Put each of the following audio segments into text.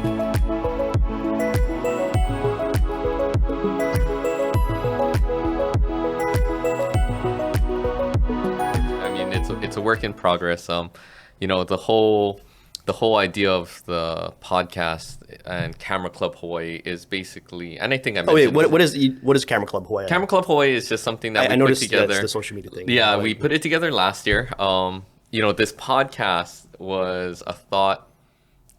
I mean, it's a work in progress. The whole idea of the podcast and Camera Club Hawaii is basically, and I think I mentioned. What is Camera Club Hawaii? Camera Club Hawaii is just something that I we noticed put together. that's the social media thing. Yeah, we put it together last year. This podcast was a thought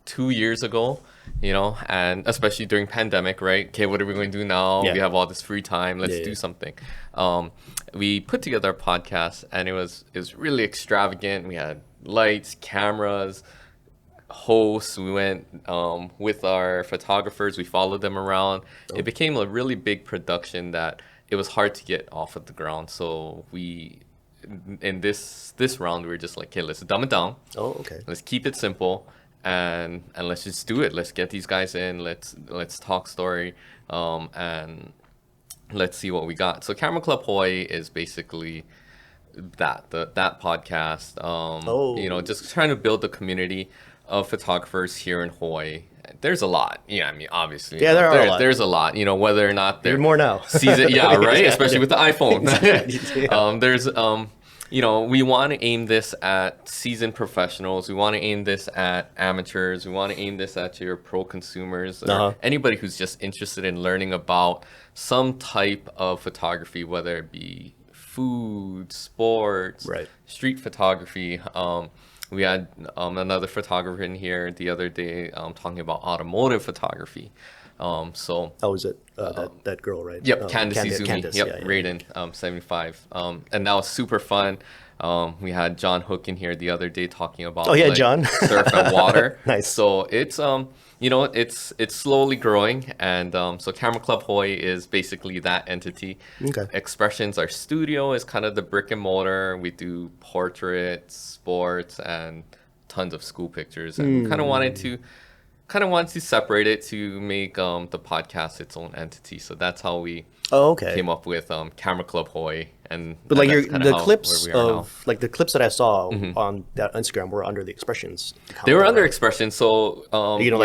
2 years ago, and especially during pandemic, right? Okay, what are we going to do now? Yeah. We have all this free time. Let's do something. We put together a podcast, and it was really extravagant. We had lights, cameras, hosts. We went with our photographers. We followed them around. It became a really big production that it was hard to get off of the ground. So in this round, we were just like, okay, let's dumb it down. Oh, okay. Let's keep it simple, and let's just do it. Let's get these guys in. Let's talk story, and let's see what we got. So Camera Club Hawaii is basically that podcast. Just trying to build a community of photographers here in Hawaii. There's a lot. Yeah, I mean, obviously. Yeah, there are a lot. There's a lot. Whether or not they're more now. Season, yeah, right. Especially with the iPhone. Yeah. We want to aim this at seasoned professionals. We want to aim this at amateurs. We want to aim this at your pro consumers, or anybody who's just interested in learning about some type of photography, whether it be food, sports, street photography. We had another photographer in here the other day talking about automotive photography. Is it that girl, right? Yep, Candace Izumi. Candace, yep, Raiden, 75. And that was super fun. We had John Hook in here the other day talking about John. surf and water. Nice. So it's it's slowly growing, and so Camera Club Hawaii is basically that entity. Okay. Expressions, our studio is kind of the brick and mortar. We do portraits, sports, and tons of school pictures, and we kind of wanted to separate it to make the podcast its own entity. So that's how we came up with Camera Club Hawaii. But the clips that I saw on that Instagram were under the expressions. They were under expressions, so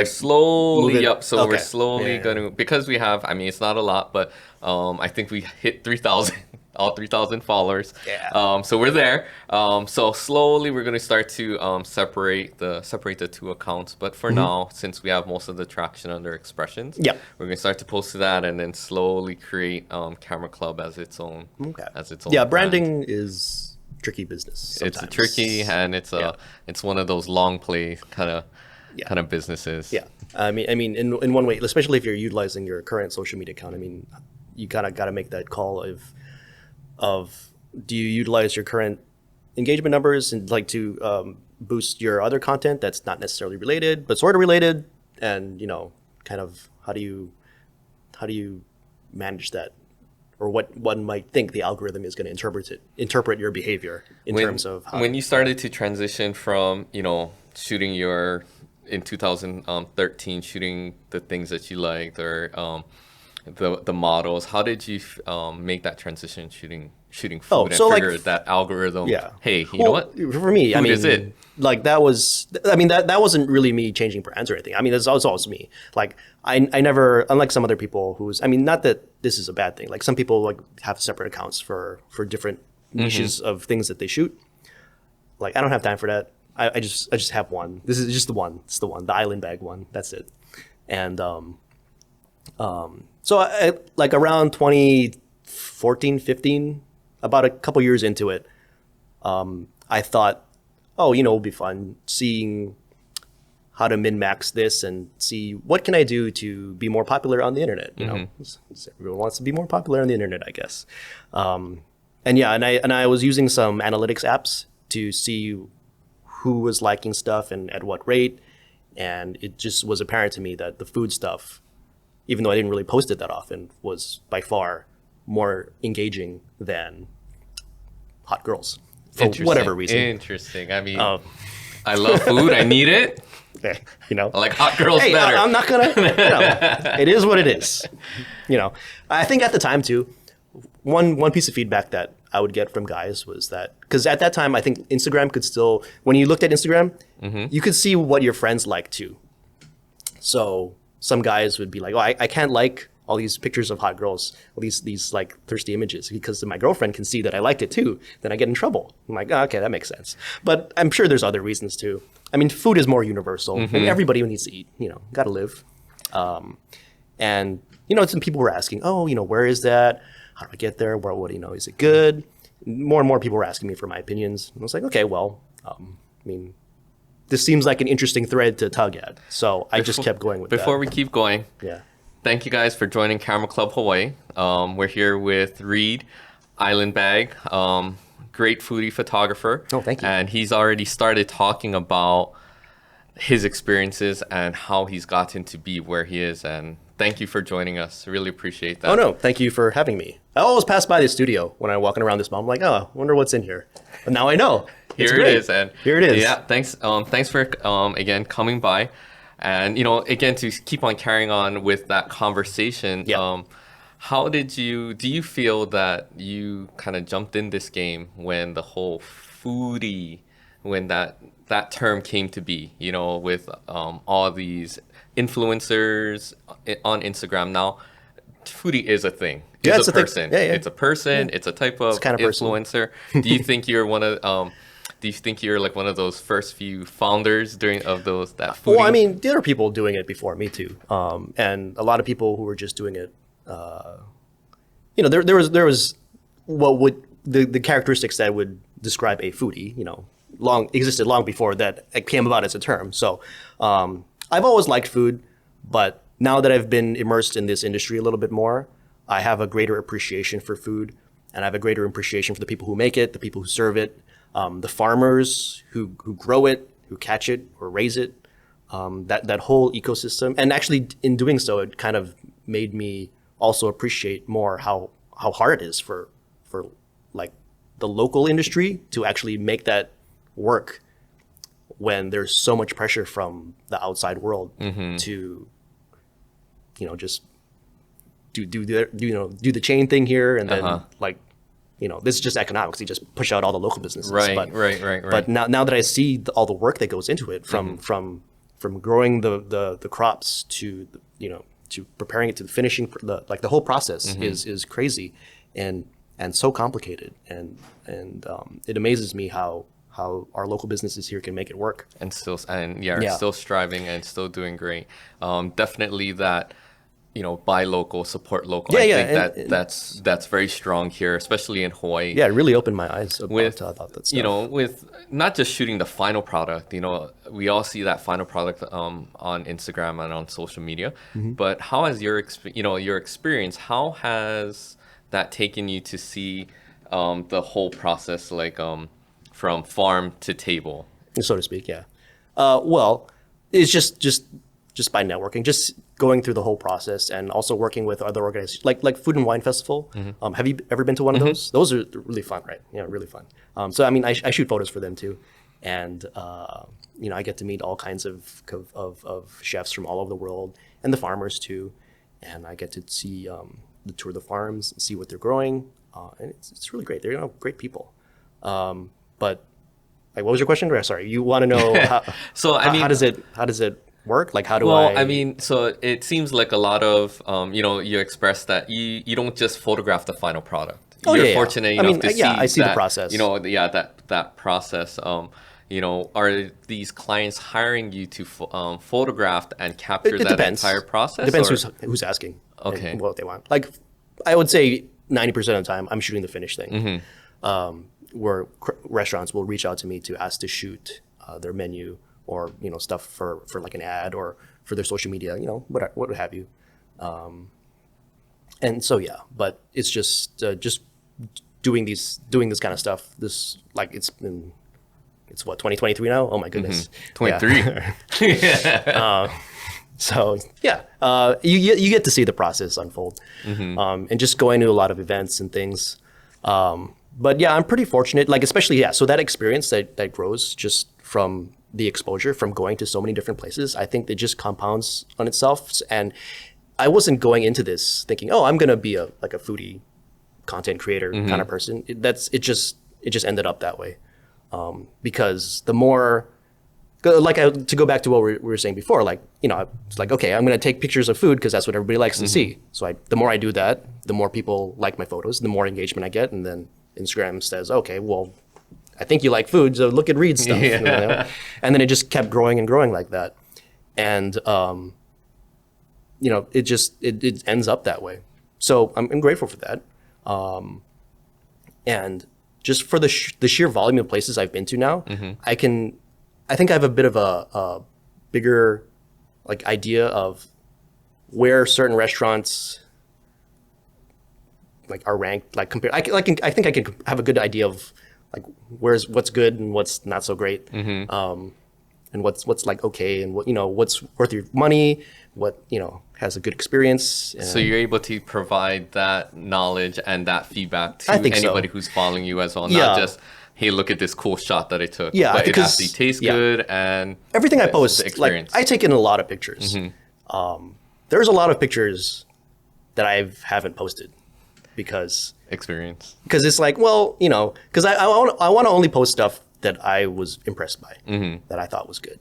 slowly up. So we're slowly going to, because we have, I mean, it's not a lot, but I think we hit 3,000. All 3,000 followers. Yeah. So we're there. So slowly we're going to start to separate the two accounts. But for now, since we have most of the traction under expressions, we're going to start to post to that, and then slowly create Camera Club as its own. Okay. As its own. Yeah, branding is tricky business. Sometimes. It's tricky, and it's one of those long play kind of businesses. Yeah. I mean, in one way, especially if you're utilizing your current social media account. I mean, you kind of got to make that call of do you utilize your current engagement numbers and like to boost your other content that's not necessarily related but sort of related, and kind of how do you manage that, or what one might think the algorithm is going to interpret your behavior in terms of when you started to transition from shooting in 2013 shooting the things that you liked, or the models. How did you make that transition shooting food and figure that algorithm? Yeah. Hey, you know what? For me, food is it? Like that was. I mean, that wasn't really me changing brands or anything. I mean, that's always me. Like I never, unlike some other people who's. I mean, not that this is a bad thing. Like some people like have separate accounts for different niches of things that they shoot. Like I don't have time for that. I just have one. This is just the one. It's the one, the island bag one. That's it. And so I, like around 2014, 15, about a couple years into it, I thought, it'll be fun seeing how to min-max this and see what can I do to be more popular on the internet. Everyone wants to be more popular on the internet, I guess. And I was using some analytics apps to see who was liking stuff and at what rate. And it just was apparent to me that the food stuff, even though I didn't really post it that often, was by far more engaging than hot girls for whatever reason. Interesting. I mean, I love food. I need it. Okay, I like hot girls better. I'm not gonna. It is what it is. I think at the time too, one piece of feedback that I would get from guys was that, because at that time I think Instagram could still, when you looked at Instagram, you could see what your friends liked too. So some guys would be like, oh, I can't like all these pictures of hot girls, all these like thirsty images, because my girlfriend can see that I liked it too. Then I get in trouble. I'm like, oh, okay, that makes sense. But I'm sure there's other reasons too. I mean, food is more universal. I mean, everybody needs to eat, got to live. And, some people were asking, oh, where is that? How do I get there? What, is it good? More and more people were asking me for my opinions. And I was like, okay, well, I mean, this seems like an interesting thread to tug at. So I just kept going with that. Before we keep going, yeah. Thank you guys for joining Camera Club Hawaii. We're here with Reid, Island Bag, great foodie photographer. Oh, thank you. And he's already started talking about his experiences and how he's gotten to be where he is. And thank you for joining us. Really appreciate that. Oh, no. Thank you for having me. I always pass by the studio when I'm walking around this mall. I'm like, oh, I wonder what's in here. But now I know. Here it is. And here it is. Yeah, thanks. Thanks for, again, coming by. And, again, to keep on carrying on with that conversation, how do you feel that you kind of jumped in this game when the whole foodie, when that term came to be, with all these influencers on Instagram now? Foodie is a thing. It's a person. It's a person. It's a type of kind of influencer. Do you think you're one of do you think you're like one of those first few founders that foodie? Well, I mean, there are people doing it before me too, and a lot of people who were just doing it. There was what would the characteristics that would describe a foodie. Existed long before that it came about as a term. So I've always liked food, but now that I've been immersed in this industry a little bit more, I have a greater appreciation for food, and I have a greater appreciation for the people who make it, the people who serve it. The farmers who grow it, who catch it or raise it, that whole ecosystem. And actually, in doing so, it kind of made me also appreciate more how hard it is for like the local industry to actually make that work when there's so much pressure from the outside world to, just do the chain thing here and then this is just economics. You just push out all the local businesses. Right. But now that I see all the work that goes into it, from growing the crops to to preparing it to finishing, the whole process is crazy and so complicated, and it amazes me how our local businesses here can make it work and still striving and still doing great. Definitely that. Buy local, support local. I think that's very strong here, especially in Hawaii. Yeah, it really opened my eyes about that stuff. With not just shooting the final product, we all see that final product on Instagram and on social media. But how has your experience, how has that taken you to see the whole process, like from farm to table? So to speak, yeah. Well, it's just by networking, just going through the whole process, and also working with other organizations like Food and Wine Festival. Have you ever been to one of those? Those are really fun, right? Yeah, really fun. So I mean, I shoot photos for them too, and I get to meet all kinds of chefs from all over the world, and the farmers too, and I get to see the tour of the farms, see what they're growing, and it's really great. They're great people. But what was your question? Sorry, you want to know how? So I mean, how does it work? Like, how do I mean, so it seems like a lot of, you express that you don't just photograph the final product. You're fortunate enough to see I see that, the process. That process. Are these clients hiring you to photograph and capture that depends. Entire process? It depends who's asking. Okay. And what they want. Like, I would say 90% of the time, I'm shooting the finished thing. Where restaurants will reach out to me to ask to shoot their menu, or stuff for like an ad, or for their social media, what have you. And so but it's just doing this kind of stuff. This, like, it's what, 2023 now? Oh my goodness. 23. So you get to see the process unfold, and just going to a lot of events and things. But I'm pretty fortunate, like, especially so that experience that grows just from the exposure, from going to so many different places. I think it just compounds on itself. And I wasn't going into this thinking, oh, I'm gonna be a foodie content creator kind of person. It just ended up that way, because the more To go back to what we were saying before, like, it's like, okay, I'm going to take pictures of food because that's what everybody likes to see. So the more I do that, the more people like my photos, the more engagement I get. And then Instagram says, okay, well, I think you like food, so look at Reid's stuff. And then it just kept growing and growing like that. And, it ends up that way. So I'm grateful for that. And just for the sheer volume of places I've been to now, I think I have a bit of a bigger like idea of where certain restaurants like are ranked, like compared. I think I can have a good idea of like what's good and what's not so great, and what's like okay, and what's worth your money, what has a good experience. So you're able to provide that knowledge and that feedback to anybody who's following you as well, not just, hey, look at this cool shot that I took. Yeah, but because it actually tastes good, and everything I post, like I take in a lot of pictures. There's a lot of pictures that I haven't posted because it's like, well, because I want to only post stuff that I was impressed by, that I thought was good.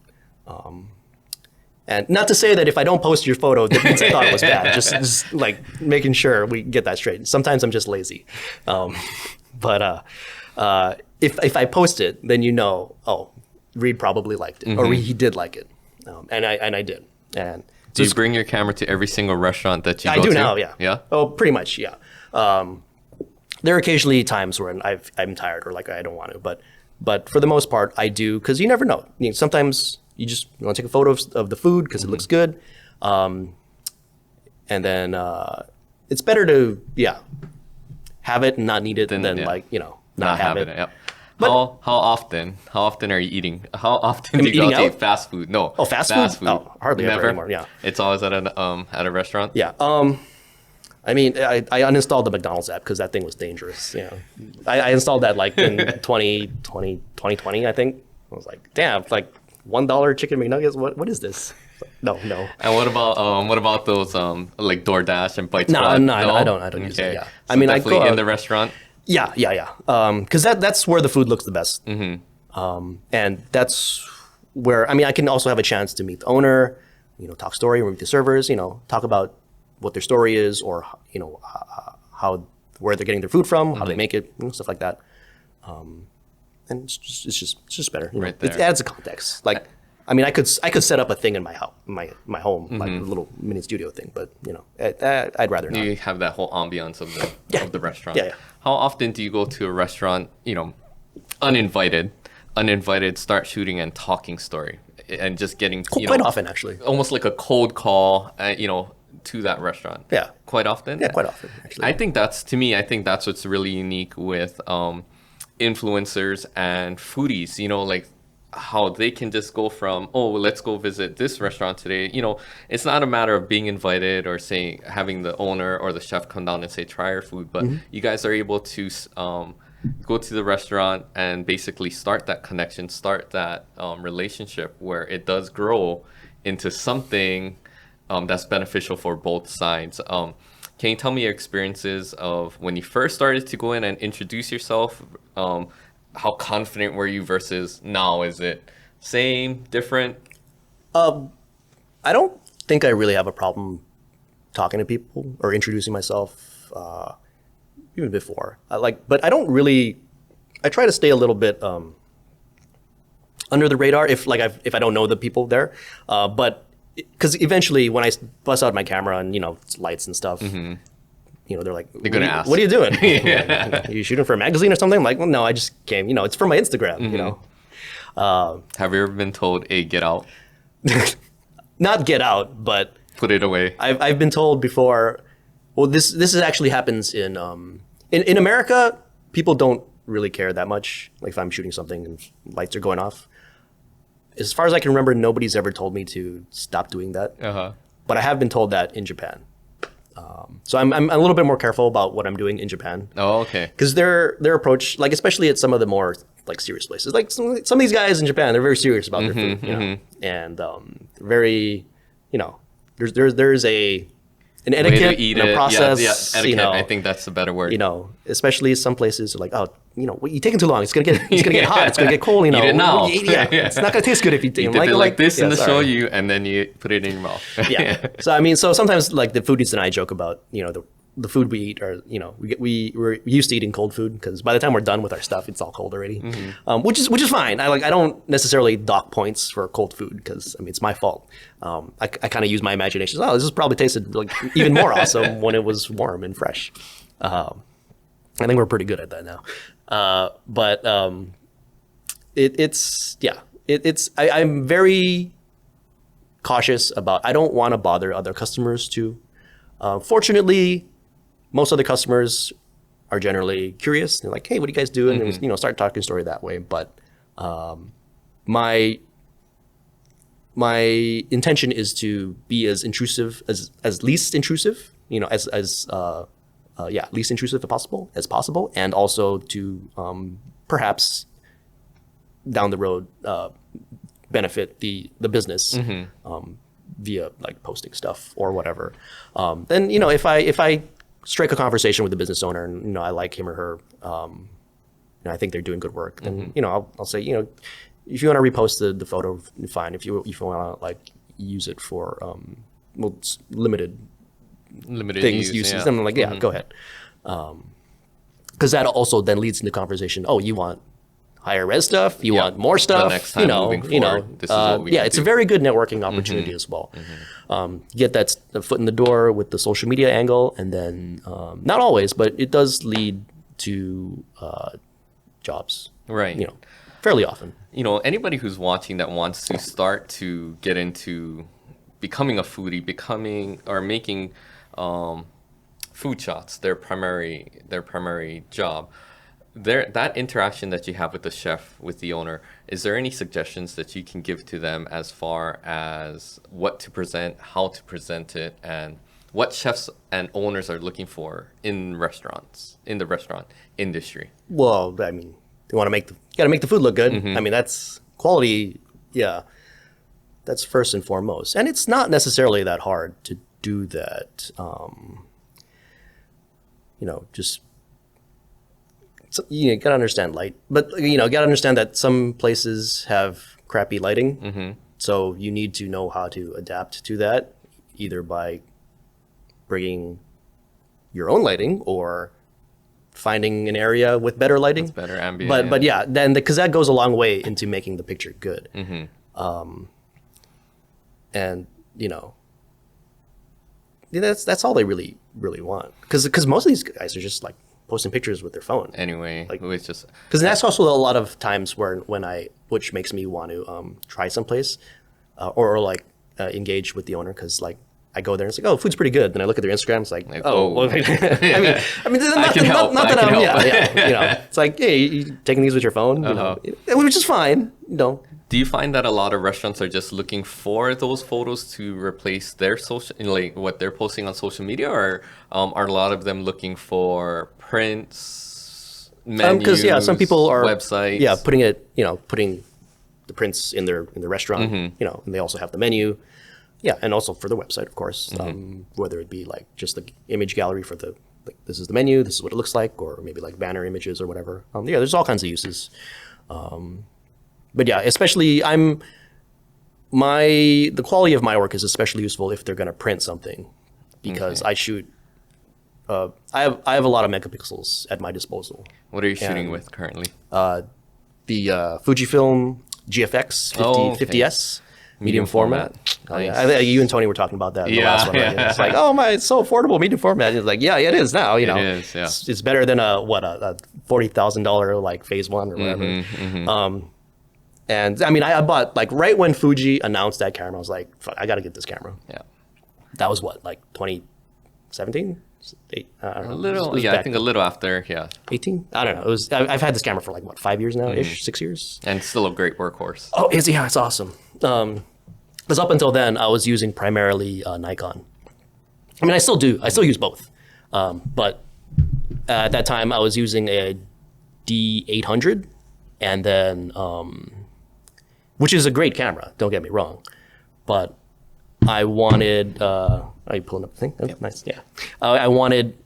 And not to say that if I don't post your photo, that means I thought it was bad. Just like making sure we get that straight. Sometimes I'm just lazy, but if I post it, then oh, Reid probably liked it, or he did like it, and I did. And do you bring your camera to every single restaurant that you go to? I do now, yeah. Yeah? Oh, pretty much, yeah. There are occasionally times when I'm tired or like I don't want to, but for the most part, I do, because you never know. Sometimes you just want to take a photo of the food because it looks good, and then it's better to have it and not need it than not have it. Yep. But how often are you eating? How often do you go out to eat fast food? No. Oh, fast food? Oh, hardly ever anymore. Yeah. It's always at a restaurant. Yeah. I mean, I uninstalled the McDonald's app because that thing was dangerous. I installed that like in 2020, I think. I was like, damn, like $1 chicken McNuggets. What is this? No. And what about those like DoorDash and Bite Squad? No, I don't use it. Yeah. So I mean, definitely I go in the restaurant. Yeah. Because that's where the food looks the best. And that's where, I mean, I can also have a chance to meet the owner, talk story, meet the servers, talk about what their story is, or where they're getting their food from, how they make it, stuff like that. And it's just better. Right there. It adds a context. Like, I mean, I could set up a thing in my house, my home, like a little mini studio thing, but I'd rather not. You have that whole ambiance of the restaurant. Yeah. How often do you go to a restaurant, uninvited, start shooting and talking story, and just getting quite often, actually, almost like a cold call, to that restaurant? Yeah. Quite often? Yeah, quite often, actually. I think that's what's really unique with influencers and foodies, like how they can just go from, oh, let's go visit this restaurant today. It's not a matter of being invited or having the owner or the chef come down and say, try our food, but you guys are able to go to the restaurant and basically start that connection, start that relationship where it does grow into something that's beneficial for both sides. Can you tell me your experiences of when you first started to go in and introduce yourself? How confident were you versus now? Is it same, different? I don't think I really have a problem talking to people or introducing myself, even before. But I don't really. I try to stay a little bit under the radar if I don't know the people there, but. Because eventually, when I bust out my camera and it's lights and stuff, they're like, "They're gonna ask, what are you doing? Are you shooting for a magazine or something?" I'm like, well, no, I just came. It's for my Instagram. Have you ever been told, "Hey, get out"? Not get out, but put it away. I've been told before. Well, this actually happens in America. People don't really care that much. Like if I'm shooting something and lights are going off. As far as I can remember, nobody's ever told me to stop doing that. But I have been told that in Japan. So I'm a little bit more careful about what I'm doing in Japan. Oh, okay. Because their approach, like especially at some of the more like serious places, like some of these guys in Japan, they're very serious about their food, and very, there's an Way etiquette to eat and a it. process. Yeah, etiquette. I think that's the better word. Especially some places are like, oh, you're taking too long. It's gonna get hot. It's gonna get cold. Eat it now. It's not gonna taste good if you You dip it like this in the shoyu, and then you put it in your mouth. Yeah. So sometimes like the foodies and I joke about the food we eat, or we're used to eating cold food because by the time we're done with our stuff, it's all cold already, which is fine. I don't necessarily dock points for cold food because it's my fault. I kind of use my imagination. Oh, this has probably tasted like even more awesome when it was warm and fresh. I think we're pretty good at that now. But I'm very cautious about. I don't want to bother other customers too. Fortunately, most other customers are generally curious. They're like, "Hey, what are you guys doing?" And start talking story that way. But my intention is to be as intrusive as least intrusive, least intrusive as possible, and also to perhaps down the road benefit the business via like posting stuff or whatever. Then if I strike a conversation with the business owner and I like him or her, and I think they're doing good work, then I'll say if you want to repost the photo, fine. If you want to like use it for limited things, uses, then I'm like, go ahead. Because that also then leads into conversation. Oh, you want higher res stuff? You want more stuff? The next time moving forward, this is what we can it's do. a very good networking opportunity as well. Get that foot in the door with the social media angle, and then not always, but it does lead to jobs. Right. Fairly often. Anybody who's watching that wants to start to get into becoming a foodie, or making food shots their primary job. That interaction that you have with the chef, with the owner, is there any suggestions that you can give to them as far as what to present, how to present it, and what chefs and owners are looking for in the restaurant industry? Well, you gotta make the food look good. That's quality. Yeah, that's first and foremost, and it's not necessarily that hard to do that. You gotta understand light, but gotta understand that some places have crappy lighting, so you need to know how to adapt to that, either by bringing your own lighting or finding an area with better lighting. That's better ambient. But yeah, then because that goes a long way into making the picture good. And that's all they really want, because most of these guys are just like posting pictures with their phone. Anyway, it's just because that's also a lot of times which makes me want to try someplace or like engage with the owner, because like I go there and it's like, oh, food's pretty good. Then I look at their Instagram, it's like oh. Well, I mean, not that I'm it's like, hey, you taking these with your phone, which is fine, Do you find that a lot of restaurants are just looking for those photos to replace their what they're posting on social media, or are a lot of them looking for prints, menus, because some people are websites, putting the prints in their restaurant, and they also have the menu, and also for the website, of course, whether it be like just the image gallery for the this is the menu, this is what it looks like, or maybe like banner images or whatever. There's all kinds of uses. But yeah, especially the quality of my work is especially useful if they're going to print something, because I shoot. I have a lot of megapixels at my disposal. What are you shooting with currently? The Fujifilm GFX 50S medium format. Nice. You and Tony were talking about that in the last one. Right? It's like, oh my, it's so affordable, medium format. It's like, yeah, it is now. It is. Yeah. It's better than a $40,000 like phase one or whatever. And I bought, like, right when Fuji announced that camera, I was like, fuck, I got to get this camera. Yeah. That was what, like 2017? I think a little after, 18? I don't know. It was. I've had this camera for like, what, 5 years now, 6 years? And still a great workhorse. Oh, it's awesome. Because up until then, I was using primarily Nikon. I still do. I still use both. But at that time, I was using a D800, and then... which is a great camera, don't get me wrong, but I wanted Are you pulling up the thing? Oh, nice. Yeah. I wanted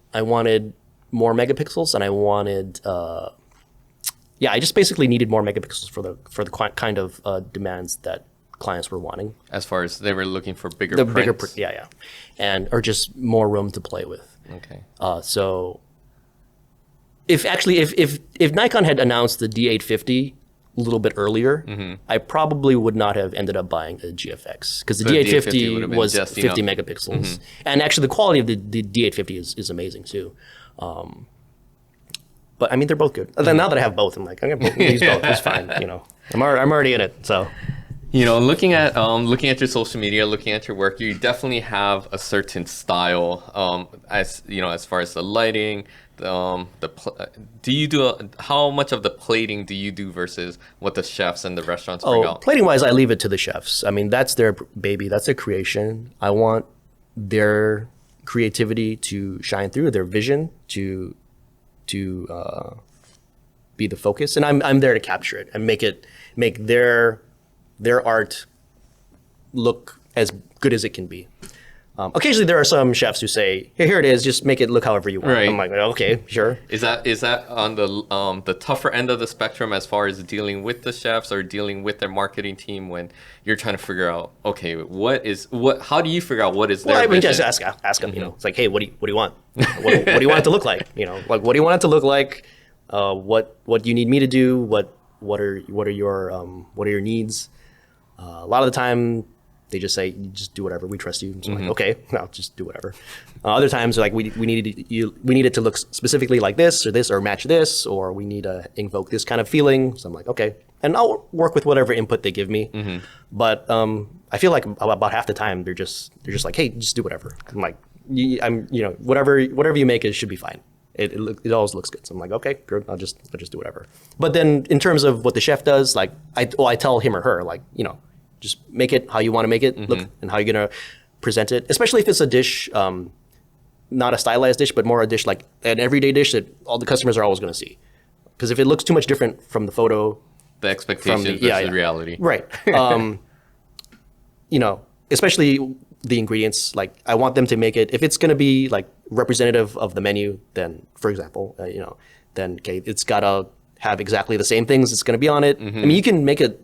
more megapixels, and I wanted. I just basically needed more megapixels for the kind of demands that clients were wanting. As far as they were looking for bigger prints. And or just more room to play with. Okay. So if Nikon had announced the D850 a little bit earlier, I probably would not have ended up buying a GFX, because the D850 was 50 megapixels. And actually the quality of the D850 is amazing too. But I mean, they're both good. Now that I have both, I'm like, I'm gonna use both. It's fine. I'm already in it. So, looking at your social media, looking at your work, you definitely have a certain style. As far as the lighting, how much of the plating do you do versus what the chefs and the restaurants bring out? Plating wise, I leave it to the chefs. I mean, that's their baby. That's their creation. I want their creativity to shine through, their vision to be the focus, and I'm there to capture it and make their art look as good as it can be. Occasionally there are some chefs who say, hey, here it is, just make it look however you want. Right. I'm like, okay, sure. Is that on the tougher end of the spectrum as far as dealing with the chefs or dealing with their marketing team when you're trying to figure out, okay, how do you figure out what is their vision? Just ask them, It's like, hey, what do you want? What do you want it to look like? Like, what do you want it to look like? What do you need me to do? What are your needs? A lot of the time they just say, just do whatever, we trust you. So I'm like, okay, I'll just do whatever. Other times, like, we need it to look specifically like this, or match this, or we need to invoke this kind of feeling. So I'm like, okay. And I'll work with whatever input they give me. But I feel like about half the time they're just like, hey, just do whatever. I'm like, whatever you make, it should be fine. It always looks good. So I'm like, okay, good. I'll just do whatever. But then in terms of what the chef does, like, I tell him or her, like, just make it how you want to make it look, and how you're gonna present it. Especially if it's a dish, not a stylized dish, but more a dish like an everyday dish that all the customers are always gonna see. Because if it looks too much different from the photo, the expectation versus reality, right? Especially the ingredients. Like, I want them to make it. If it's gonna be like representative of the menu, then, for example, then okay, it's gotta have exactly the same things that's gonna be on it. I mean, you can make it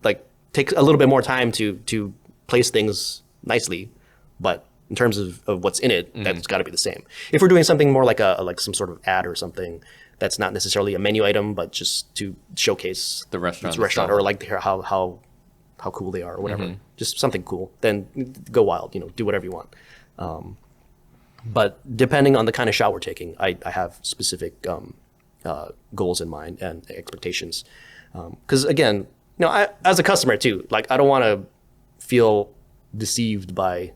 like take a little bit more time to place things nicely, but in terms of what's in it, that's got to be the same. If we're doing something more like some sort of ad or something that's not necessarily a menu item, but just to showcase the restaurant or like how cool they are or whatever, just something cool, then go wild, do whatever you want. But depending on the kind of shot we're taking, I have specific goals in mind and expectations. Because again, as a customer too, like, I don't want to feel deceived by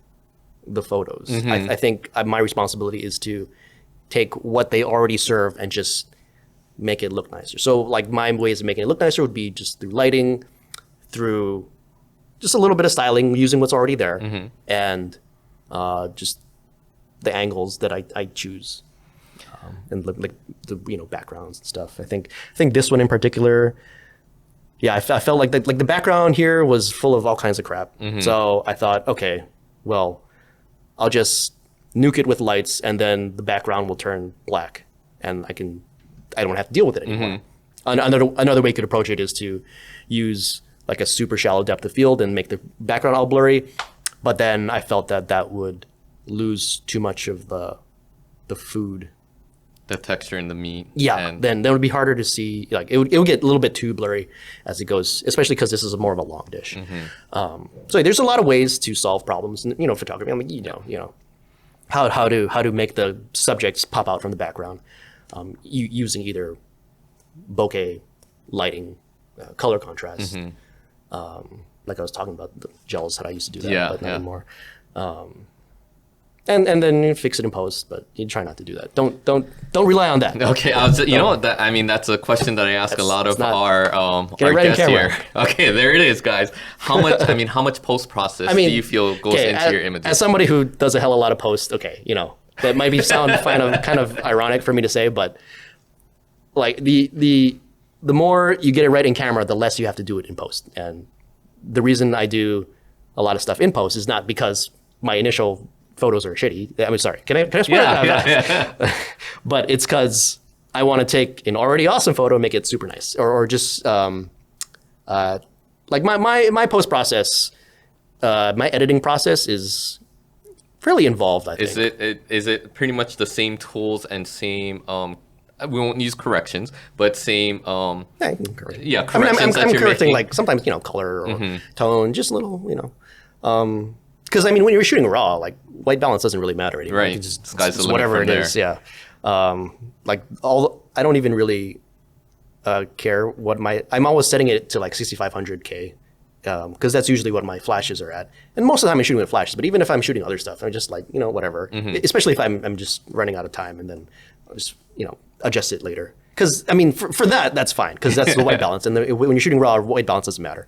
the photos. I think my responsibility is to take what they already serve and just make it look nicer. So, like, my ways of making it look nicer would be just through lighting, through just a little bit of styling, using what's already there, and just the angles that I choose, and like the backgrounds and stuff. I think this one in particular. Yeah, I felt like the background here was full of all kinds of crap. So I thought, okay, well, I'll just nuke it with lights, and then the background will turn black, and I don't have to deal with it anymore. Another way you could approach it is to use like a super shallow depth of field and make the background all blurry. But then I felt that would lose too much of the food. The texture in the meat. Yeah, then that would be harder to see. Like, it would get a little bit too blurry as it goes, especially because this is more of a long dish. So there's a lot of ways to solve problems in photography. I mean, how to make the subjects pop out from the background, using either bokeh, lighting, color contrast. Like I was talking about the gels that I used to do that, but not anymore. And then you fix it in post, but you try not to do that. Don't rely on that. Okay, that's a question that I ask a lot of our guests here. Okay, there it is, guys. How much post process do you feel goes into your images? As somebody who does a hell of a lot of post, that might sound kind of ironic for me to say, but like the more you get it right in camera, the less you have to do it in post. And the reason I do a lot of stuff in post is not because my initial photos are shitty. I mean, sorry. Can I swear? Yeah. But it's because I want to take an already awesome photo and make it super nice, or just like my post process, my editing process is fairly involved. I think. Is it pretty much the same tools and same we won't use corrections, but same Yeah, corrections I mean, I'm correcting making. like sometimes color or tone, just a little because I mean when you're shooting raw, like white balance doesn't really matter anymore. Right. You just Sky's the it's limit whatever from it there. is. Yeah. Like I don't even really care what I'm always setting it to like 6500K because that's usually what my flashes are at. And most of the time I'm shooting with flashes, but even if I'm shooting other stuff, I'm just like, whatever. Especially if I'm just running out of time and then I'll just, adjust it later. Because, I mean, for that, that's fine because that's the white balance. And when you're shooting raw, white balance doesn't matter.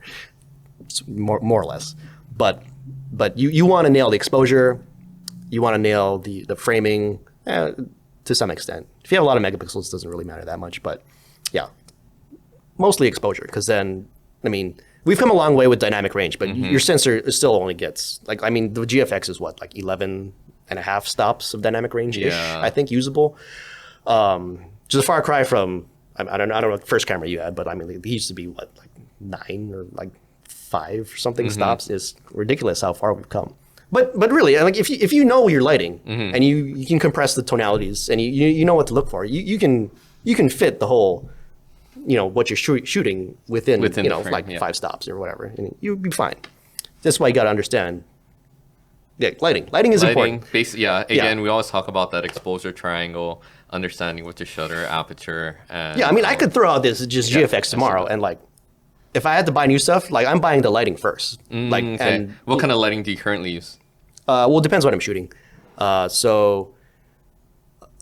It's more or less. But you want to nail the exposure. You want to nail the framing to some extent. If you have a lot of megapixels, it doesn't really matter that much. But yeah, mostly exposure because then, I mean, we've come a long way with dynamic range, but your sensor still only gets, like, I mean, the GFX is what, like 11 and a half stops of dynamic range-ish, Yeah. I think, usable. Which is a far cry from, I don't know what first camera you had, but I mean, it used to be what, like 9 or like 5 or something stops. It's ridiculous how far we've come. But really, like if you know your lighting and you can compress the tonalities and you know what to look for, you can fit the whole, what you're shooting within the frame, like yeah. 5 stops or whatever, and you'll be fine. That's why you got to understand. Yeah, lighting is important. Again, we always talk about that exposure triangle, understanding what your shutter, aperture, and Yeah, I mean, I could throw out this just GFX tomorrow, and like, if I had to buy new stuff, like I'm buying the lighting first. Like, okay. and What kind of lighting do you currently use? well, it depends what I'm shooting. So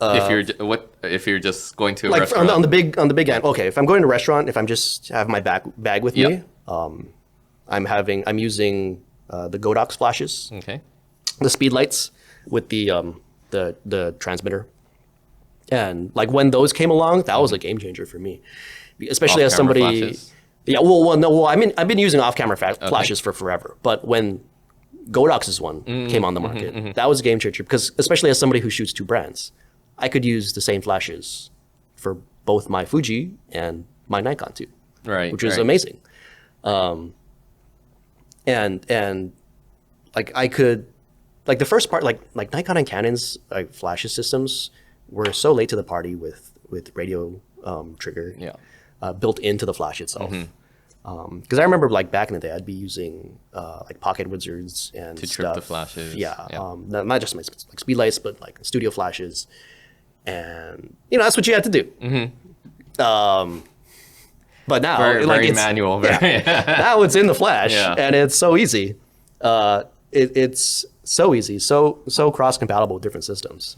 if you're just going to a like restaurant, on the big end. Okay, if I'm going to a restaurant, if I'm just have my bag with me, I'm using the Godox flashes, okay, the speed lights with the transmitter, and like when those came along, that was a game changer for me, especially as Off-camera somebody. flashes? Yeah, well, I've been using off-camera flashes for forever, but when Godox's one came on the market, that was a game changer because especially as somebody who shoots 2 brands, I could use the same flashes for both my Fuji and my Nikon too, right, which was right. amazing. And like I could, like the first part, like Nikon and Canon's like flashes systems were so late to the party with radio trigger built into the flash itself. Because I remember like back in the day, I'd be using like pocket wizards and To stuff. trip the flashes. Yeah. Not just my like speed lights, but like studio flashes, and that's what you had to do. But now, Very, like very it's manual. Very, now it's in the flash, Yeah. and it's so easy. It's so easy, so cross compatible with different systems.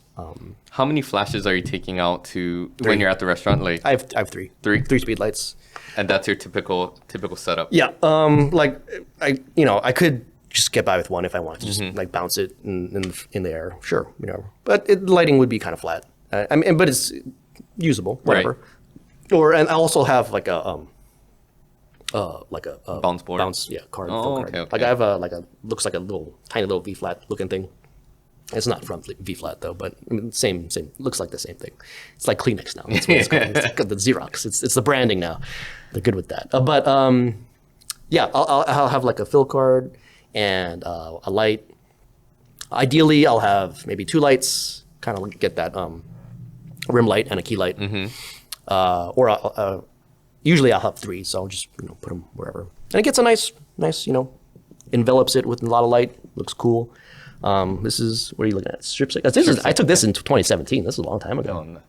How many flashes are you taking out when you're at the restaurant? Like, I have 3. Three? 3 speed lights. and that's your typical setup. Yeah. Like I could just get by with 1 if I wanted to just like bounce it in the air. Sure, But lighting would be kind of flat. I mean, but it's usable, whatever. Right. And I also have like a Bounce board? card. Oh, fill card. okay, okay. Like I have looks like a tiny little V flat looking thing. It's not from V flat though, but I mean, same looks like the same thing. It's like Kleenex now. That's what it's called. It's the Xerox. It's the branding now. They're good with that. But yeah, I'll have like a fill card and a light. Ideally, I'll have maybe 2 lights. Kind of get that rim light and a key light. Or usually I'll have 3, so I'll just put them wherever, and it gets a nice envelops it with a lot of light. Looks cool. This is, what are you looking at? Strip stick. I took this in 2017. This is a long time ago.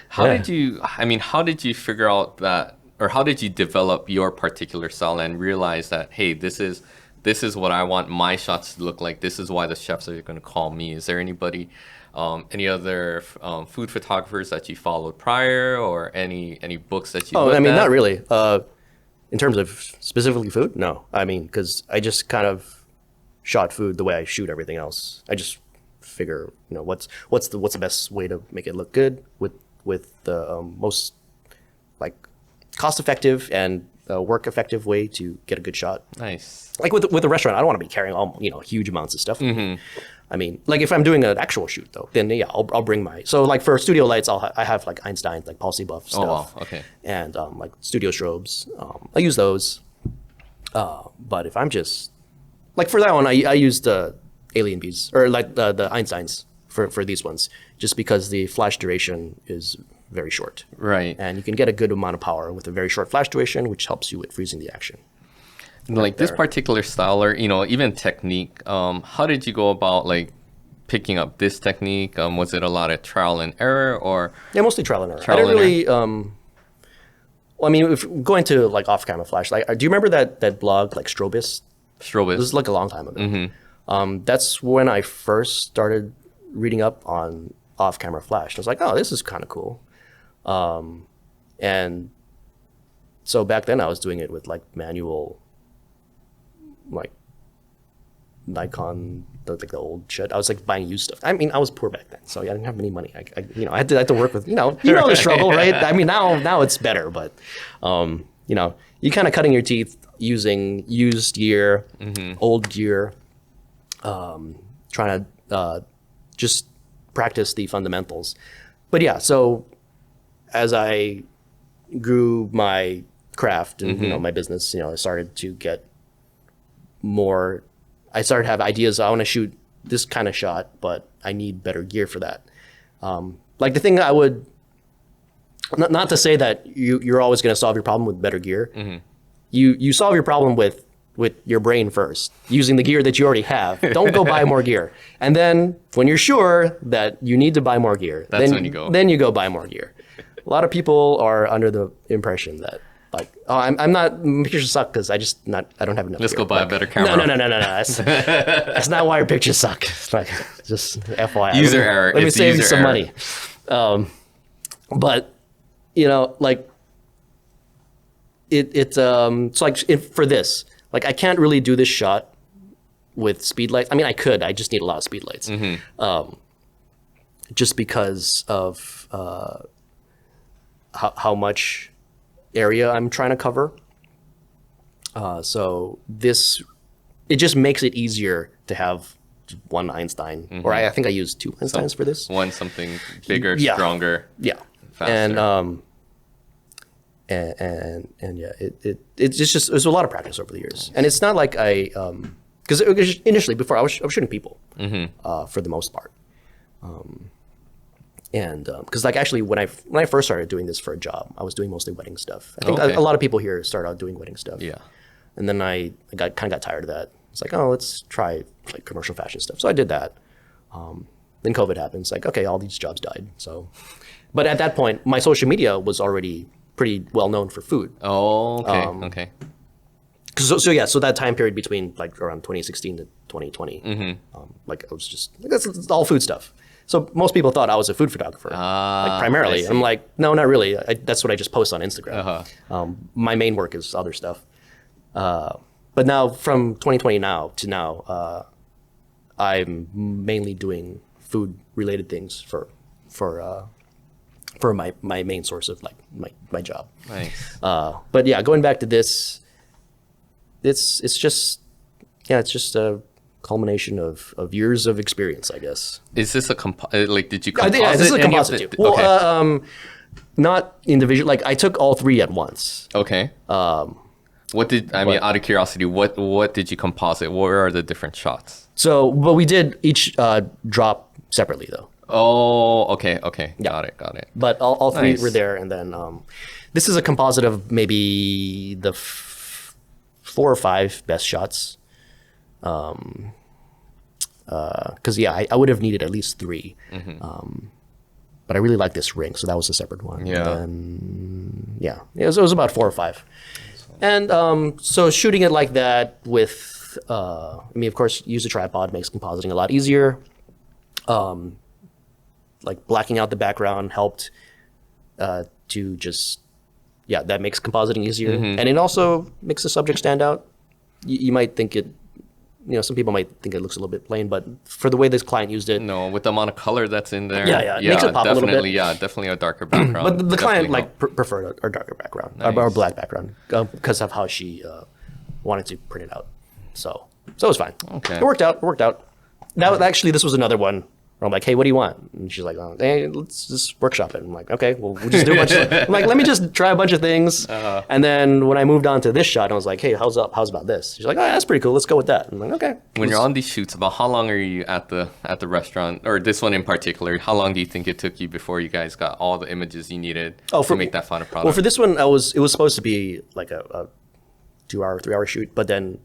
How did you figure out that, or how did you develop your particular style and realize that, hey, this is what I want my shots to look like. This is why the chefs are going to call me. Is there anybody, any other food photographers that you followed prior, or any books that you? Oh, looked I mean, at? not really. In terms of specifically food, no. I mean, because I just kind of shot food the way I shoot everything else. I just figure, what's the best way to make it look good with the most like cost effective and work effective way to get a good shot. Nice. Like with a restaurant, I don't want to be carrying all huge amounts of stuff. I mean, like if I'm doing an actual shoot though, then yeah, I'll bring my. So like for studio lights, I have like Einstein, like Policy Buff stuff. Oh, wow. Okay. And like studio strobes, I use those. But if I'm just like for that one, I used the Alien Bees or like the Einsteins for these ones, just because the flash duration is very short. Right. And you can get a good amount of power with a very short flash duration, which helps you with freezing the action. Like this particular style, or even technique, how did you go about like picking up this technique? Was it a lot of trial and error, or Yeah, mostly trial and error. I didn't really. Well, I mean, if going to like off-camera flash, like, do you remember that blog like Strobist? Strobist? This is like a long time ago. That's when I first started reading up on off-camera flash. I was like, oh, this is kind of cool. And so back then I was doing it with like manual, like Nikon, like the old shit. I was like buying used stuff. I mean, I was poor back then, so I didn't have any money. I I had to work with, you know the struggle, right? I mean, now it's better, but you kind of cutting your teeth using used gear, old gear, trying to just practice the fundamentals. But yeah, so as I grew my craft and my business, I started to get more. I started to have ideas. I want to shoot this kind of shot, but I need better gear for that. Like the thing I would, not to say that you're always going to solve your problem with better gear. You solve your problem with your brain first, using the gear that you already have. Don't go buy more gear. And then when you're sure that you need to buy more gear, then you go buy more gear. A lot of people are under the impression that like, oh, I'm not, pictures suck because I don't have enough Let's gear. go buy a better camera. No. That's not why your pictures suck. It's like, just FYI. User error. Let me save you some money. But, like, it's like for this, like I can't really do this shot with speed lights. I mean, I could. I just need a lot of speed lights. Just because of how much area I'm trying to cover. So it just makes it easier to have one Einstein, or I think I used two Einsteins for this. One something bigger, stronger, faster. And yeah, it's just there's a lot of practice over the years, and it's not like because initially before I was shooting people for the most part, and because like actually when I first started doing this for a job, I was doing mostly wedding stuff. I think a lot of people here start out doing wedding stuff. Yeah, and then I got tired of that. It's like, oh, let's try like commercial fashion stuff. So I did that. Then COVID happened. It's like, okay, all these jobs died. So, but at that point, my social media was already pretty well known for food. Oh, okay, okay. So that time period between like around 2016 to 2020, like I was just it's all food stuff. So most people thought I was a food photographer, like primarily. I'm like, no, not really. That's what I just post on Instagram. My main work is other stuff. But now from 2020 to now, I'm mainly doing food related things for my main source of like my job. Nice. But yeah, going back to this, it's just a culmination of years of experience, I guess. Is this like did you composite? Yeah, this is a composite too. Well, okay. Not individual. Like I took all three at once. Okay. What did I mean? Out of curiosity, what did you composite? What are the different shots? So, but we did each drop separately though. Oh, okay. Yeah. Got it. But all three Nice. were there, and then this is a composite of maybe the 4 or 5 best shots. Because I would have needed at least 3. But I really like this ring, so that was a separate one. Yeah. And it was about 4 or 5. And so shooting it like that with, I mean, of course, use a tripod makes compositing a lot easier. Like blacking out the background helped to just, that makes compositing easier. And it also makes the subject stand out. You might think it, some people might think it looks a little bit plain, but for the way this client used it. No, with the amount of color that's in there. Yeah, it makes it pop a little bit. Yeah, definitely a darker background. But the client preferred our darker background, our black background, because of how she wanted to print it out. So it was fine. Okay. It worked out. Actually, this was another one where I'm like, hey, what do you want? And she's like, oh, hey, let's just workshop it. I'm like, okay, well, we'll just do a bunch of, I'm like, let me just try a bunch of things. And then when I moved on to this shot, I was like, hey, how's about this? She's like, oh, that's pretty cool. Let's go with that. I'm like, okay. When you're on these shoots, about how long are you at the restaurant, or this one in particular? How long do you think it took you before you guys got all the images you needed to make that final product? Well, for this one, it was supposed to be like a 2-hour, 3-hour shoot, but then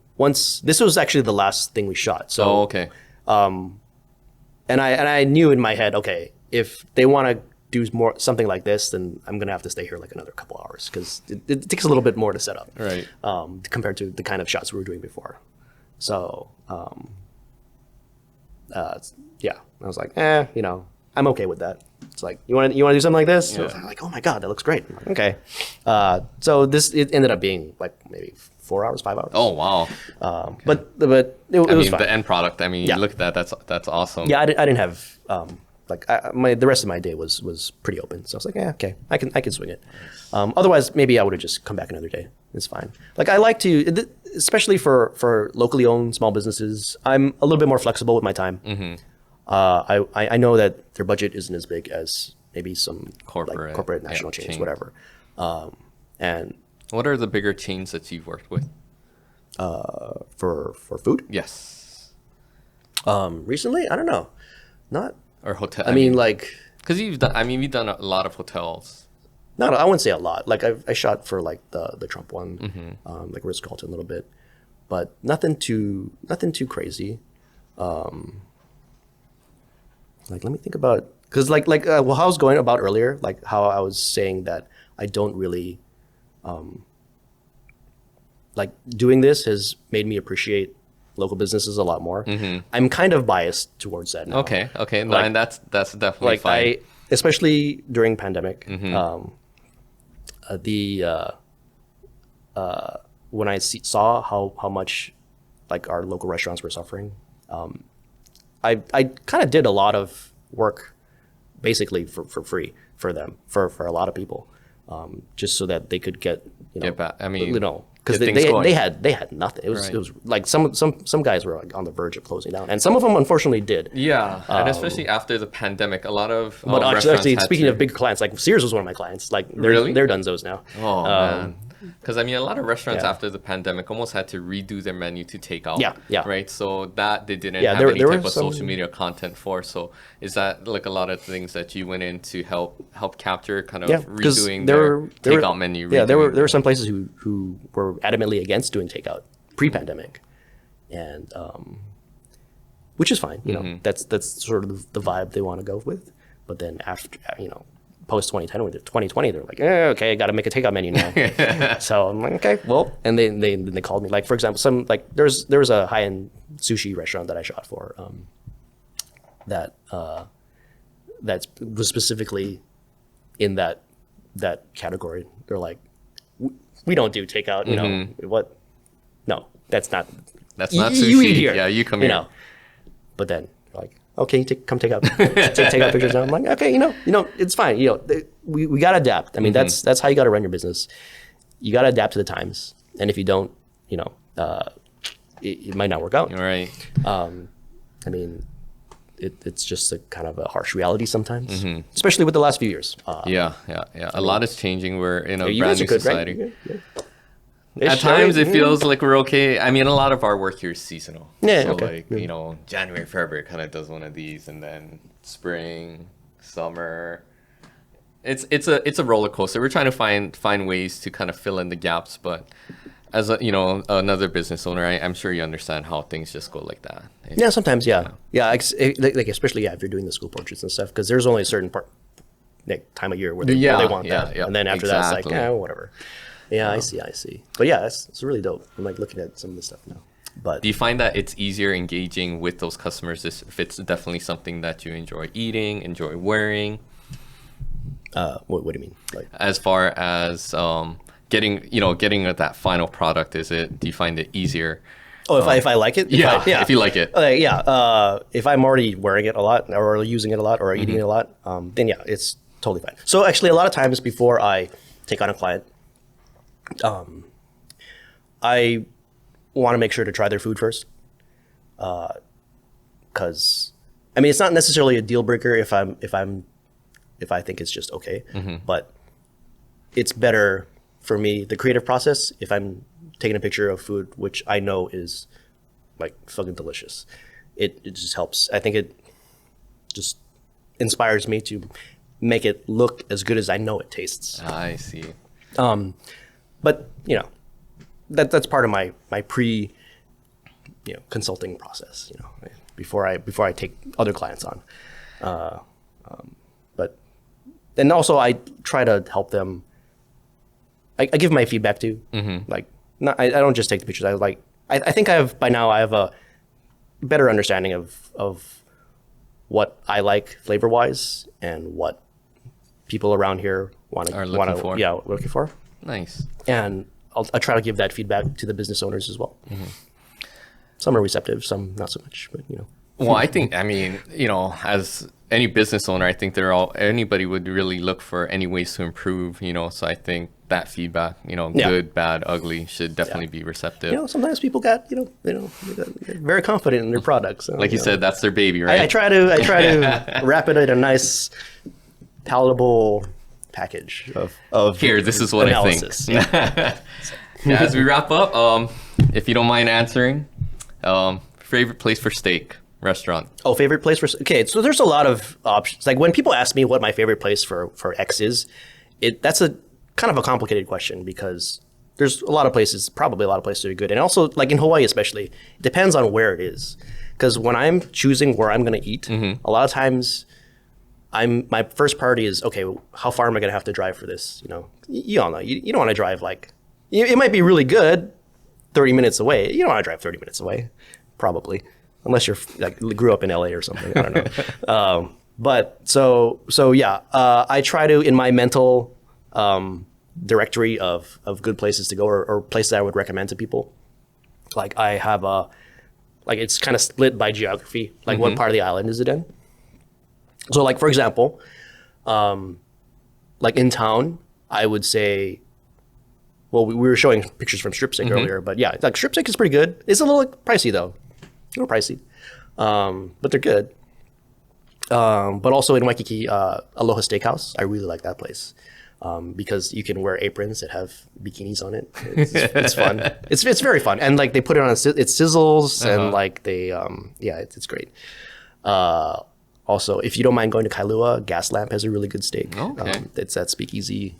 this was actually the last thing we shot. So, okay. And I knew in my head, okay, if they want to do something like this, then I'm gonna have to stay here like another couple hours because it takes a little bit more to set up, right? Compared to the kind of shots we were doing before. So, yeah, I was like, I'm okay with that. It's like, you want to do something like this? Yeah. I'm like, oh my god, that looks great. I'm like, okay. So it ended up being like maybe 4 hours, 5 hours. Oh wow. Okay. But it was fine. The end product. I mean, you look at that. That's awesome. Yeah, I didn't have the rest of my day was pretty open. So I was like, yeah, okay, I can swing it. Otherwise, maybe I would have just come back another day. It's fine. Like I like to, especially for locally owned small businesses, I'm a little bit more flexible with my time. Mm-hmm. I know that their budget isn't as big as maybe some corporate national chains, whatever. And what are the bigger chains that you've worked with? For food? Yes. Recently, I don't know, not or hotel. I mean, like because you've done a lot of hotels. No, I wouldn't say a lot. Like I shot for like the Trump one, mm-hmm. Like Ritz-Carlton a little bit, but nothing too crazy. Like let me think about, because how I was going about earlier, like how I was saying that I don't really like doing this has made me appreciate local businesses a lot more. Mm-hmm. I'm kind of biased towards that now. Okay, like, and that's definitely like fine. Especially during pandemic, mm-hmm. When I saw how much like our local restaurants were suffering, I kind of did a lot of work basically for free for them, for a lot of people, just so that they could get back. I mean, because they had nothing. It was like some guys were like on the verge of closing down, and some of them unfortunately did. Yeah, and especially after the pandemic, a lot of but actually, speaking of big clients, like Sears was one of my clients. Like they're donezo's now. Oh man. Because I mean, a lot of restaurants after the pandemic almost had to redo their menu to take out. Yeah. Right. So that they didn't have any type of social media content for. So is that like a lot of things that you went in to help capture, kind of redoing their takeout menu? Yeah, there were some places who were adamantly against doing takeout pre-pandemic, and which is fine. Mm-hmm. That's sort of the vibe they want to go with. But then after post 2010 with 2020, they're like, okay, I got to make a takeout menu now. So I'm like, okay, well, and they called me, like, for example, some like there was a high-end sushi restaurant that I shot for, that was specifically in that category. They're like, we don't do takeout, mm-hmm. What? No, that's not sushi. You eat here. Yeah, you come here. But then like, okay, come take out pictures now. I'm like, okay, it's fine. We gotta adapt. I mean, mm-hmm. that's how you gotta run your business. You gotta adapt to the times, and if you don't, it might not work out. Right. I mean, it's just a kind of a harsh reality sometimes, mm-hmm. especially with the last few years. Yeah. A lot is changing. We're in a brand new society. Right? Yeah. At times it feels like we're okay. I mean, a lot of our work here is seasonal. Yeah, so okay. January, February kind of does one of these, and then spring, summer. It's a roller coaster. We're trying to find ways to kind of fill in the gaps, but as another business owner, I'm sure you understand how things just go like that. Sometimes, yeah. Like especially if you're doing the school portraits and stuff, because there's only a certain time of year where they want that, and then after that, it's like whatever. Yeah, I see. But yeah, it's really dope. I'm like looking at some of this stuff now. But do you find that it's easier engaging with those customers if it's definitely something that you enjoy eating, enjoy wearing? What do you mean? Like, as far as getting that final product, do you find it easier? Oh, if I like it? If you like it. If I'm already wearing it a lot or using it a lot or eating it a lot, then yeah, it's totally fine. So actually, a lot of times before I take on a client, I want to make sure to try their food first. because I mean it's not necessarily a deal breaker if I think it's just okay, but it's better for me the creative process if I'm taking a picture of food which I know is like fucking delicious. It just helps. I think it just inspires me to make it look as good as I know it tastes. I see. But you know, that's part of my pre, consulting process. Before I take other clients on. But and also I try to help them. I give my feedback too. Like, I don't just take the pictures. I think I have a better understanding of what I like flavor wise and what people around here looking for. Nice. And I'll try to give that feedback to the business owners as well. Some are receptive, some not so much, but Well, I think, as any business owner, I think anybody would really look for any ways to improve, so I think that feedback, good, bad, ugly should definitely be receptive. Sometimes people got very confident in their products. So, like you said, that's their baby, right? I try to wrap it in a nice, palatable package of here. This is what analysis. I think. As we wrap up, if you don't mind answering, favorite place for steak restaurant. Oh, favorite place for okay. So there's a lot of options. Like when people ask me what my favorite place for X is, that's a kind of a complicated question because there's probably a lot of places that are good, and also like in Hawaii especially, it depends on where it is. Because when I'm choosing where I'm going to eat, a lot of times my first priority is, okay, how far am I going to have to drive for this? You all know, you don't want to drive it might be really good 30 minutes away. You don't want to drive 30 minutes away, probably, unless you're grew up in LA or something. I don't know. But so yeah, I try to, in my mental directory of good places to go or places I would recommend to people, like I have it's kind of split by geography, like what part of the island is it in? So like, for example, like in town, I would say, well, we were showing pictures from Strip Steak earlier, but yeah, like Strip Steak is pretty good. It's a little pricey though, a little pricey, but they're good. But also in Waikiki, Aloha Steakhouse, I really like that place because you can wear aprons that have bikinis on it. It's fun. It's very fun, and like they put it on it sizzles and like they it's great. Also, if you don't mind going to Kailua, Gas Lamp has a really good steak. Okay. It's at Speakeasy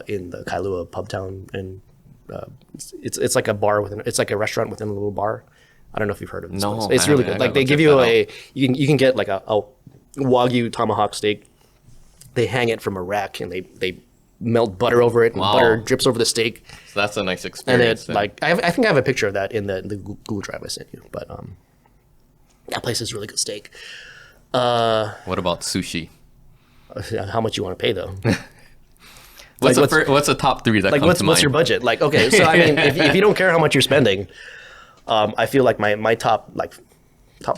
in the Kailua pub town, and it's like a bar it's like a restaurant within a little bar. I don't know if you've heard of this place. It's really good. Like they give you you can get like a Wagyu tomahawk steak. They hang it from a rack and they melt butter over it and butter drips over the steak. So that's a nice experience. And I think I have a picture of that in the Google Drive I sent you. But that place is really good steak. What about sushi? How much you want to pay though? What's the top three that comes to mind? What's your budget? Like, okay, so I mean, if you don't care how much you're spending, I feel like my top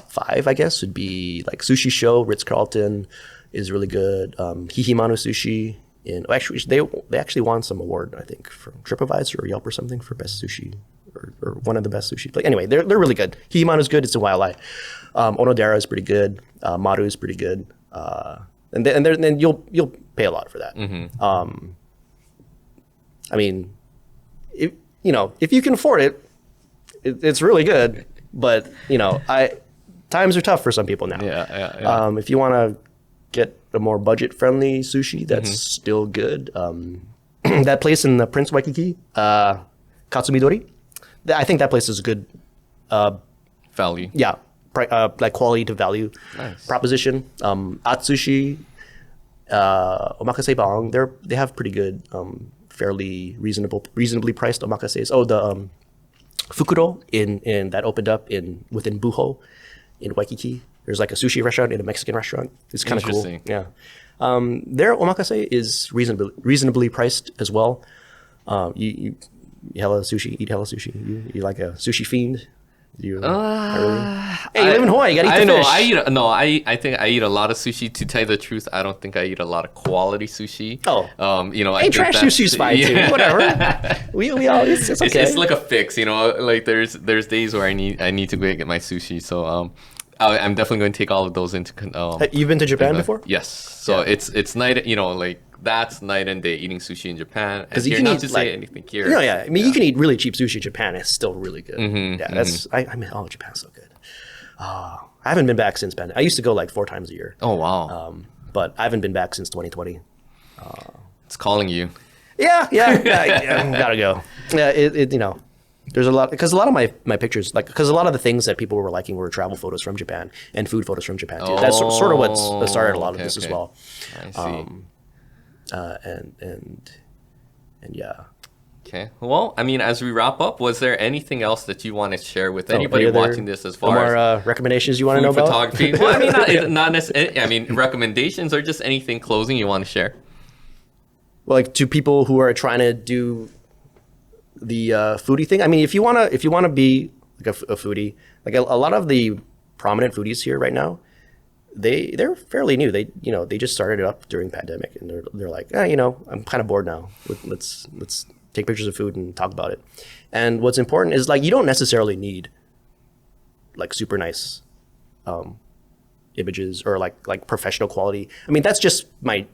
five, I guess, would be like Sushi Show, Ritz-Carlton is really good. Hihimanu Sushi they actually won some award, I think, from TripAdvisor or Yelp or something for best sushi or one of the best sushi. Like anyway, they're really good. Hihimanu's good. It's a wildlife. Onodera is pretty good. Maru is pretty good. And then you'll pay a lot for that. I mean, if you can afford it, it's really good. But times are tough for some people now. Yeah. If you want to get a more budget-friendly sushi, that's still good. That place in the Prince Waikiki, Katsumidori, I think that place is a good value. Yeah, like quality to value proposition. Atsushi, omakase baong, they have pretty good, fairly reasonably priced omakases. Oh, the Fukuro in that opened up within Buho in Waikiki. There's like a sushi restaurant and a Mexican restaurant. It's kind of cool. Yeah. Their omakase is reasonably priced as well. You hella sushi, eat hella sushi. You like a sushi fiend? Hey, you live in Hawaii. You gotta eat the fish. I think I eat a lot of sushi. To tell you the truth, I don't think I eat a lot of quality sushi. Oh. I think trash sushi's fine too. Whatever. we all it's okay. It's like a fix. Like there's days where I need to go get my sushi. So I'm definitely going to take all of those into. You've been to Japan before? Yes. So it's night. Like that's night and day eating sushi in Japan. Because you can not eat to say anything here. No, yeah. I mean, you can eat really cheap sushi in Japan. It's still really good. That's. I mean, oh, Japan's so good. I haven't been back since pandemic. I used to go like 4 times a year. Oh wow. But I haven't been back since 2020. It's calling you. Yeah, gotta go. Yeah, there's a lot because a lot of my pictures, because a lot of the things that people were liking were travel photos from Japan and food photos from Japan too. That's sort of what started a lot of this as well. I see. And yeah. Okay. Well, I mean, as we wrap up, was there anything else that you want to share with anybody any watching this as far as recommendations you want to know about? Photography? Well, I mean, not necessarily. I mean, recommendations or just anything closing you want to share. Well, like to people who are trying to do the foodie thing. I mean, if you wanna be like a foodie, like a lot of the prominent foodies here right now, they're fairly new. They just started it up during pandemic, and they're like, I'm kind of bored now. Let's take pictures of food and talk about it. And what's important is like you don't necessarily need like super nice images or like professional quality. I mean, that's just my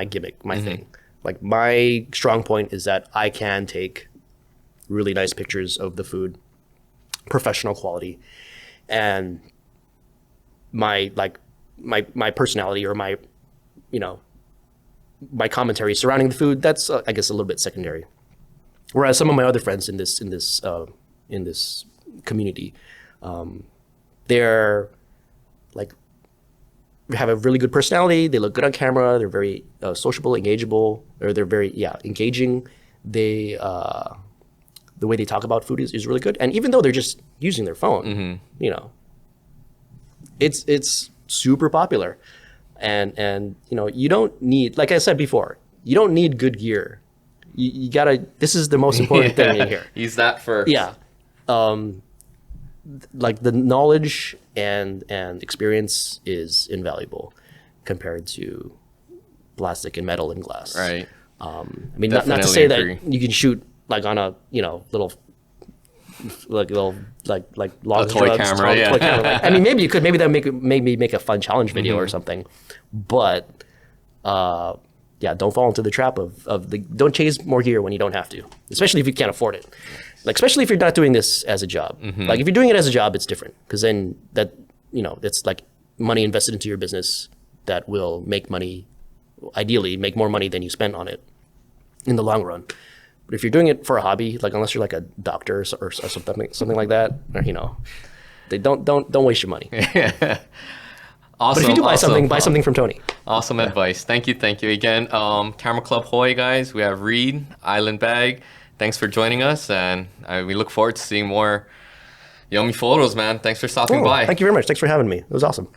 gimmick, my thing. Like my strong point is that I can take really nice pictures of the food, professional quality, and my personality or my commentary surrounding the food, that's I guess a little bit secondary. Whereas some of my other friends in this community, they're like have a really good personality. They look good on camera. They're very sociable, engageable, or they're very engaging. They the way they talk about food is really good. And even though they're just using their phone, it's super popular. And you don't need, like I said before, you don't need good gear. You gotta. This is the most important thing in here. Use that first. Yeah. Like the knowledge and experience is invaluable compared to plastic and metal and glass. Right. I mean, not to say that you can shoot like on a little long toy camera. Yeah. Toy camera. I mean, maybe you could. Maybe that make a fun challenge video or something. But yeah, don't fall into the trap of don't chase more gear when you don't have to, especially if you can't afford it. Like, especially if you're not doing this as a job. Like, if you're doing it as a job, it's different, because then it's like money invested into your business that will make money, ideally make more money than you spend on it in the long run. But if you're doing it for a hobby, like unless you're like a doctor or something like that, or, they don't waste your money. Awesome. But if you do buy something from Tony. Awesome advice. Thank you again. Camera Club Hawaii guys. We have Reid, Island Bag. Thanks for joining us, and we look forward to seeing more yummy photos, man. Thanks for stopping by. Thank you very much. Thanks for having me. It was awesome.